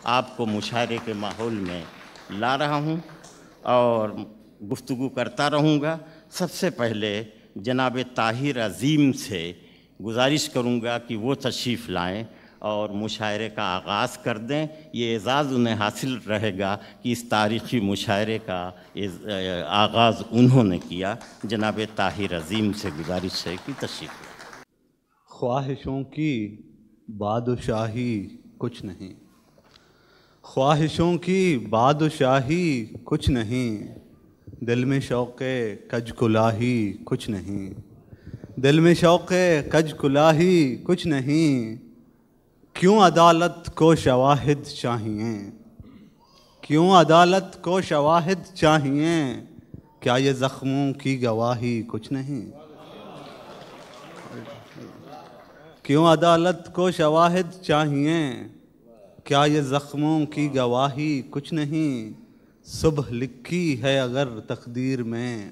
آپ کو مشاعرے کے ماحول میں لا رہا ہوں اور گفتگو کرتا رہوں گا۔ سب سے پہلے جناب طاہر عظیم سے گزارش کروں گا کہ وہ تشریف لائیں اور مشاعرے کا آغاز کر دیں۔ یہ اعزاز انہیں حاصل رہے گا کہ اس تاریخی مشاعرے کا آغاز انہوں نے کیا۔ جناب طاہر عظیم سے گزارش ہے کہ تشریف لائیں۔ خواہشوں کی بادشاہی کچھ نہیں، خواہشوں کی بادشاہی کچھ نہیں، دل میں شوق کج کلاہی کچھ نہیں، دل میں شوق کج کلاہی کچھ نہیں، کیوں عدالت کو شواہد چاہیے، کیوں عدالت کو شواہد چاہیے، کیا یہ زخموں کی گواہی کچھ نہیں، کیوں عدالت کو شواہد چاہیے، کیا یہ زخموں کی گواہی کچھ نہیں، صبح لکھی ہے اگر تقدیر میں،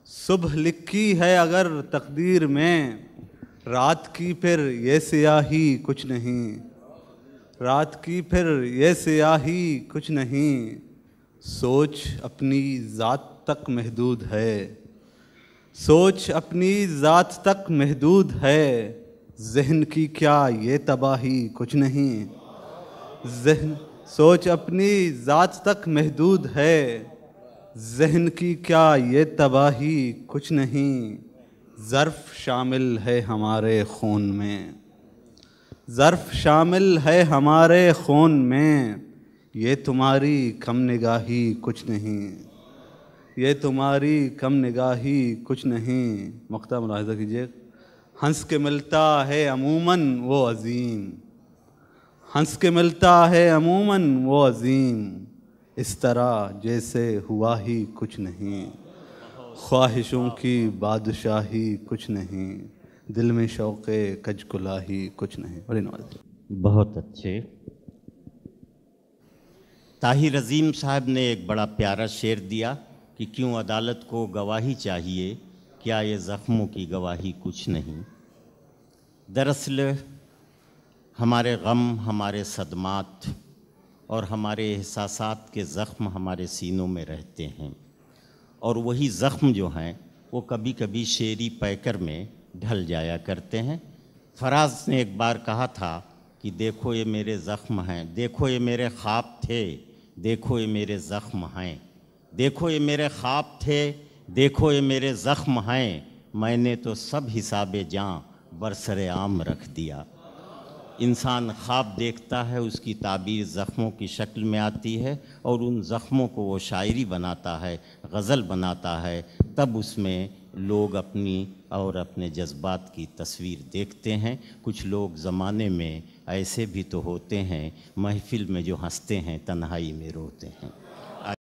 صبح لکھی ہے اگر تقدیر میں، رات کی پھر یہ سیاہی کچھ نہیں، رات کی پھر یہ سیاہی کچھ نہیں، سوچ اپنی ذات تک محدود ہے، سوچ اپنی ذات تک محدود ہے، ذہن کی کیا یہ تباہی کچھ نہیں، ذہن سوچ اپنی ذات تک محدود ہے، ذہن کی کیا یہ تباہی کچھ نہیں، ظرف شامل ہے ہمارے خون میں، ظرف شامل ہے ہمارے خون میں، یہ تمہاری کم نگاہی کچھ نہیں، یہ تمہاری کم نگاہی کچھ نہیں۔ مقطع ملاحظہ کیجیے، ہنس کے ملتا ہے عموماً وہ عظیم، ہنس کے ملتا ہے عموماً وہ عظیم، اس طرح جیسے ہوا ہی کچھ نہیں، خواہشوں کی بادشاہی کچھ نہیں، دل میں شوق کج کلاہی کچھ نہیں۔ بڑی نواز۔ بہت اچھے۔ طاہر عظیم صاحب نے ایک بڑا پیارا شعر دیا کہ کیوں عدالت کو گواہی چاہیے، کیا یہ زخموں کی گواہی کچھ نہیں۔ دراصل ہمارے غم، ہمارے صدمات اور ہمارے احساسات کے زخم ہمارے سینوں میں رہتے ہیں، اور وہی زخم جو ہیں وہ کبھی کبھی شعری پیکر میں ڈھل جایا کرتے ہیں۔ فراز نے ایک بار کہا تھا کہ دیکھو یہ میرے زخم ہیں، دیکھو یہ میرے خواب تھے، دیکھو یہ میرے زخم ہیں، دیکھو یہ میرے خواب تھے، دیکھو یہ میرے زخم ہیں، میں نے تو سب حساب جاں برسر عام رکھ دیا۔ انسان خواب دیکھتا ہے، اس کی تعبیر زخموں کی شکل میں آتی ہے، اور ان زخموں کو وہ شاعری بناتا ہے، غزل بناتا ہے، تب اس میں لوگ اپنی اور اپنے جذبات کی تصویر دیکھتے ہیں۔ کچھ لوگ زمانے میں ایسے بھی تو ہوتے ہیں، محفل میں جو ہنستے ہیں تنہائی میں روتے ہیں۔